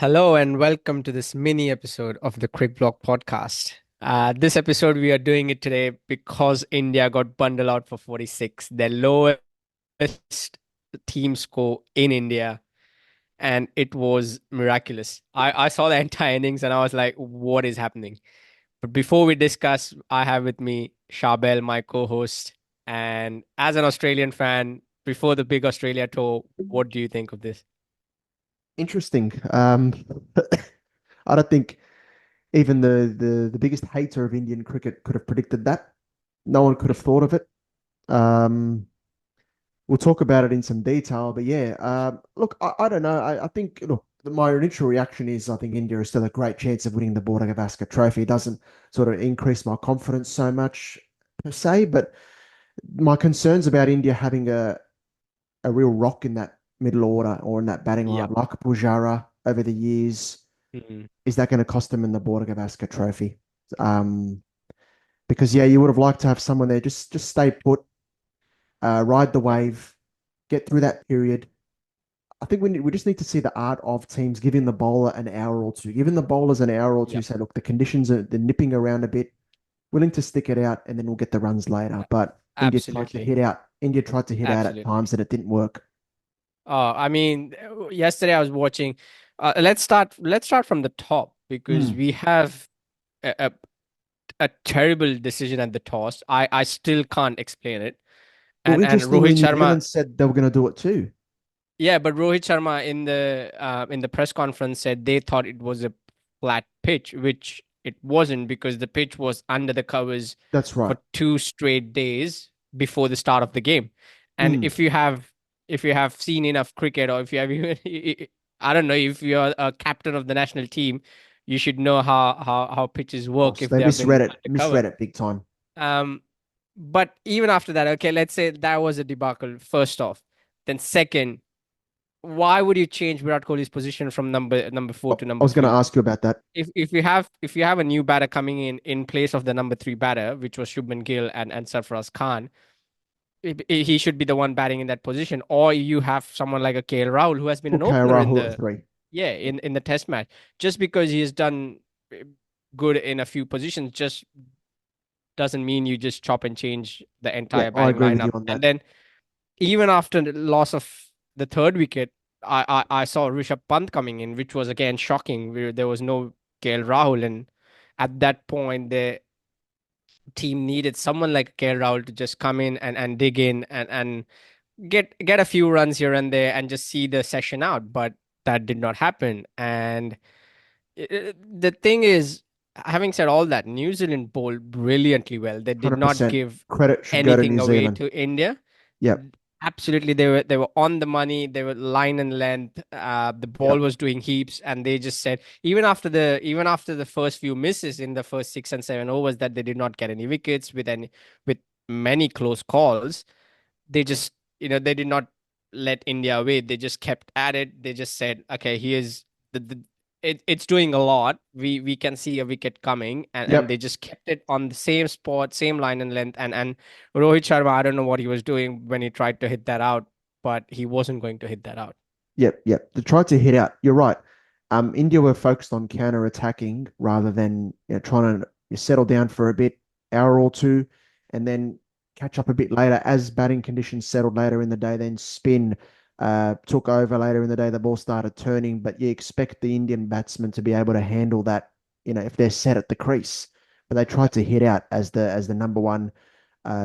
Hello and welcome to this mini episode of the Quick Block podcast. This episode we are doing it today because India got bundled out for 46, their lowest team score in India, and it was miraculous. I saw the entire innings and I was like, what is happening? But before we discuss, I have with me Charbel, my co-host, and as an Australian fan, before the big Australia tour, what do you think of this? Interesting. I don't think even the biggest hater of Indian cricket could have predicted that. No one could have thought of it. Um, we'll talk about it in some detail, but yeah, look, I don't know. I think look, my initial reaction is I think India is still a great chance of winning the Border Gavaskar Trophy. It doesn't sort of increase my confidence so much per se, but my concerns about India having a real rock in that middle order or in that batting Yeah. line, like Pujara over the years. Mhm. Is that going to cost them in the Border Gavaskar Trophy? Um, because yeah, you would have liked to have someone there. Just stay put, ride the wave, get through that period. I think we just need to see the art of teams giving the bowler an hour or two, giving the bowlers an hour or two. Yep. Say, look, the conditions are they're nipping around a bit, willing to stick it out, and then we'll get the runs later. But India tried to Absolutely. hit out. India tried to hit out at Absolutely. times, and it didn't work. I mean, yesterday I was watching. Let's start from the top because Mm. we have a, a, a terrible decision at the toss. I still can't explain it. Well, And interestingly, Rohit New Sharma, Zealand said they were going to do it too. yeah, but Rohit Sharma in the press conference said they thought it was a flat pitch, which it wasn't because the pitch was under the covers That's for right. 2 straight days before the start of the game. And Mm. if you have seen enough cricket, or if you have even I don't know, if you're a captain of the national team, you should know how pitches Oh, work so if they they have been misread it. undercover. Misread it big time. Um, but even after that, okay, let's say that was a debacle, first off. Then second, why would you change Virat Kohli's position from number four to I number was going to three? ask you about that. If you have a new batter coming in place of the number three batter, which was Shubman Gill and Sarfaraz Khan, he should be the one batting in that position. Or you have someone like a KL Rahul who has been an Put opener in Rahul at the three. yeah in the Test match. Just because he has done good in a few positions, just doesn't mean you just chop and change the Yeah, entire I batting agree with you lineup. on And that. then even after the loss of the third wicket, I saw Rishabh Pant coming in, which was again shocking. Where there was no KL Rahul, and at that point, the team needed someone like KL Rahul to just come in and dig in and get a few runs here and there and just see the session out. But that did not happen. And the thing is, having said all that, New Zealand bowled brilliantly well. They did not 100%. give Credit should go to anything New away Zealand. to India. Yep. Absolutely, they were on the money. They were line and length. The ball Yep. was doing heaps, and they just said even after the first few misses in the first 6 and 7 overs that they did not get any wickets with many close calls. They just they did not let India away. They just kept at it. They just said, okay, here's it's doing a lot. We can see a wicket coming, and they Yep. just kept it on the same spot, same line and length. And Rohit Sharma, I don't know what he was doing when he tried to hit that out, but he wasn't going to hit that out. Yep. Yep. They tried to hit out. You're right. India were focused on counter attacking rather than trying to settle down for a bit, hour or two, and then catch up a bit later as batting conditions settled later in the day. Then spin took over later in the day. The ball started turning, but you expect the Indian batsmen to be able to handle that. If they're set at the crease, but they tried Yep. to hit out as the number one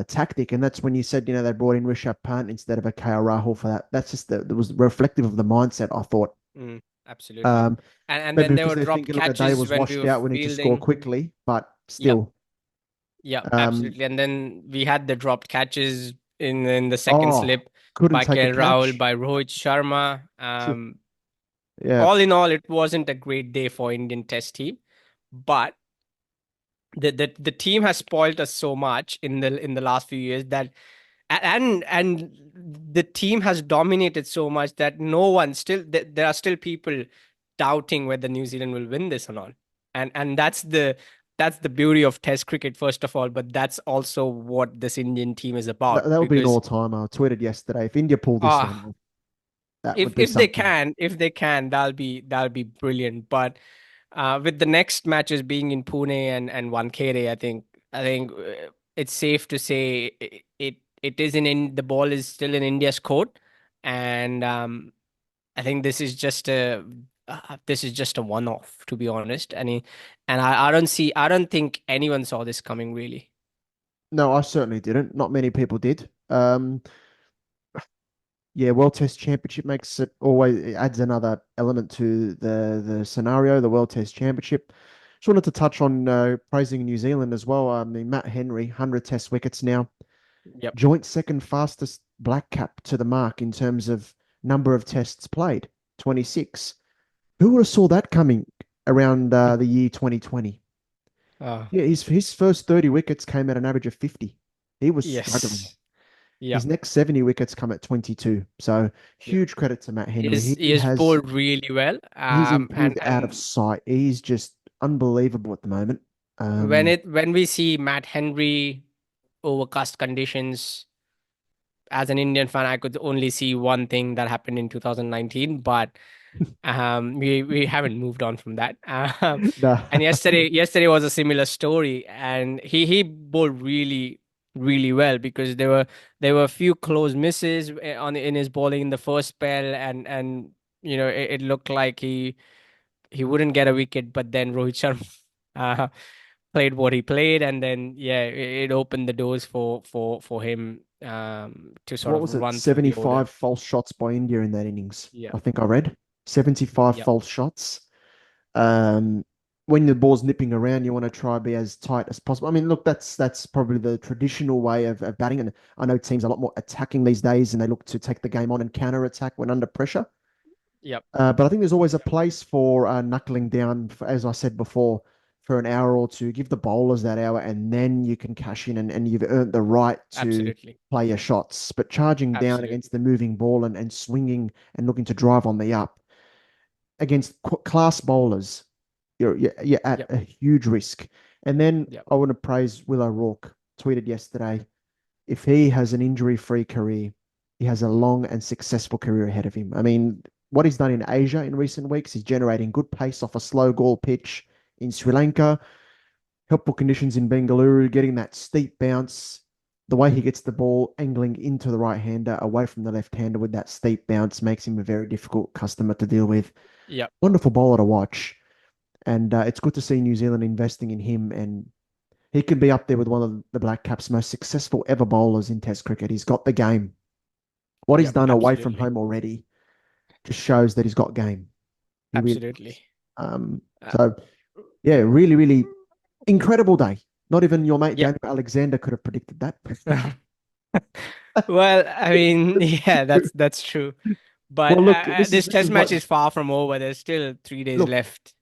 tactic, and that's when you said they brought in Rishabh Pant instead of a KL Rahul for that. That's just that was reflective of the mindset. I thought. Absolutely. Um, And Maybe then there because were they're dropped thinking, look, the day catches was when we washed were out. We need to score fielding. quickly, but Yep. still. Yep, Um, absolutely. And then we had the dropped catches in the second oh, slip couldn't by take a KL Rahul, catch. by Rohit Sharma. Phew. Yeah, All in all, it wasn't a great day for Indian Test team, but the team has spoiled us so much in the last few years that and the team has dominated so much that no one still there are still people doubting whether New Zealand will win this or not. And that's the beauty of Test cricket, first of all, but that's also what this Indian team is about that would be an because all-timer. I tweeted yesterday. If India pull this one ah off, That would If be if they something. can, that'll be brilliant. But with the next matches being in Pune and Wankhede, I think it's safe to say it is in the ball is still in India's court, and I think this is just a one-off, to be honest. I don't think anyone saw this coming really. No, I certainly didn't. Not many people did. Yeah, World Test Championship makes it always it adds another element to the scenario, the World Test Championship. Just wanted to touch on praising New Zealand as well. I mean, Matt Henry, 100 Test wickets now, Yep. joint second fastest black cap to the mark in terms of number of tests played, 26. Who would have saw that coming around the year 2020? Uh, Yeah, his first 30 wickets came at an average of 50. He was struggling. yes. His Yep. next 70 wickets come at 22. So Yep. huge credit to Matt He Henry. is he He is has bowled really well. he's And improved out of sight. He's just unbelievable at the moment. when Um, it when we see Matt Henry overcast conditions, as an Indian fan, I could only see one thing that happened in 2019, but we haven't moved on from that. the, And yesterday was a similar story, and he bowled really well because there were a few close misses on in his bowling in the first spell, and it looked like he wouldn't get a wicket, but then Rohit Sharma uh, played what he played, and then yeah, it opened the doors for him to sort what of was it? run through the order. 75 false shots by India in that innings. Yeah, I think I read 75 yep, false shots. Um, when the ball's nipping around, you want to try to be as tight as possible. I mean, look, that's probably the traditional way of batting. And I know teams are a lot more attacking these days and they look to take the game on and counter attack when under pressure. yep, But I think there's always a place for knuckling down, for, as I said before, for an hour or two. Give the bowlers that hour, and then you can cash in, and you've earned the right to absolutely, play your shots. But charging down against absolutely, the moving ball and swinging and looking to drive on the up against class bowlers, you're at yep, a huge risk. And then yep, I want to praise Will O'Rourke. Tweeted yesterday, if he has an injury-free career, he has a long and successful career ahead of him. I mean, what he's done in Asia in recent weeks, he's generating good pace off a slow ball pitch in Sri Lanka, helpful conditions in Bengaluru, getting that steep bounce. The way he gets the ball angling into the right hander away from the left hander with that steep bounce makes him a very difficult customer to deal with. yep, Wonderful bowler to watch. And it's good to see New Zealand investing in him. And he could be up there with one of the Black Caps' most successful ever bowlers in Test cricket. He's got the game. What he's yep, done away from absolutely, home already just shows that he's got game. He really absolutely. does. Uh, So yeah, really, really incredible day. Not even your mate yep. Daniel Alexander could have predicted that. Well, I mean, yeah, that's true. But Well, look, this this is test what match is far from over. There's still 3 days look. left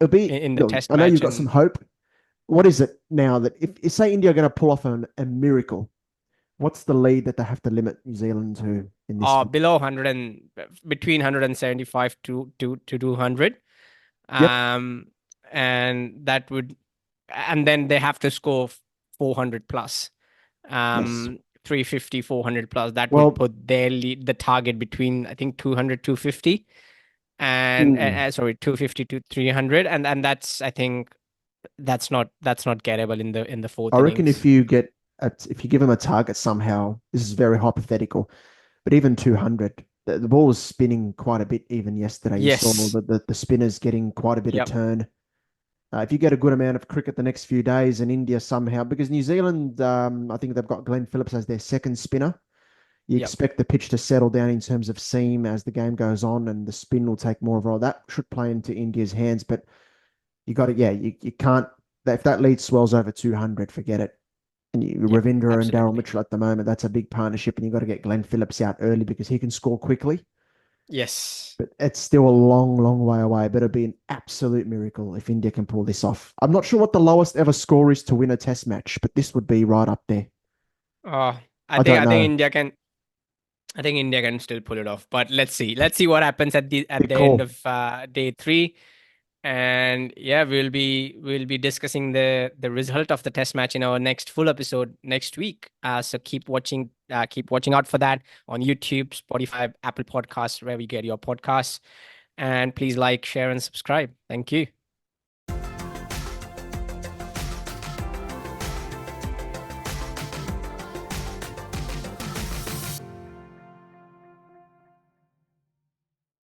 It'll be in the look. test I know you've match, got some and hope. What is it now that if say India are going to pull off a miracle? What's the lead that they have to limit New Zealand to in this one? below 100 and between 175 to 200. Yep. um and that would and then they have to score 400 plus, Yes. 350, 400 plus. That would Well, put their lead, the target, between I think 200, 250, and mm, sorry, 250 to 300, and that's, I think, that's not gettable in the fourth I reckon innings. if you give them a target somehow, this is very hypothetical, but even 200, the ball was spinning quite a bit even yesterday. You saw Yes. the spinners getting quite a bit of Yep. turn. If you get a good amount of cricket the next few days and India somehow, because New Zealand, I think they've got Glenn Phillips as their second spinner. You Yep. expect the pitch to settle down in terms of seam as the game goes on, and the spin will take more of a role. That should play into India's hands, but you got to, yeah, you can't. If that lead swells over 200, forget it. And Yep. Ravindra and Daryl Absolutely. Mitchell at the moment, that's a big partnership, and you've got to get Glenn Phillips out early because he can score quickly. Yes. But it's still a long, long way away. But it'd be an absolute miracle if India can pull this off. I'm not sure what the lowest ever score is to win a test match, but this would be right up there. uh i I think don't i think know. india can I think India can still pull it off, but let's see what happens at the Big end call. of day 3. And yeah, we'll be discussing the result of the test match in our next full episode next week. So keep watching out for that on YouTube, Spotify, Apple Podcasts, wherever you get your podcasts. And please like, share, and subscribe. Thank you.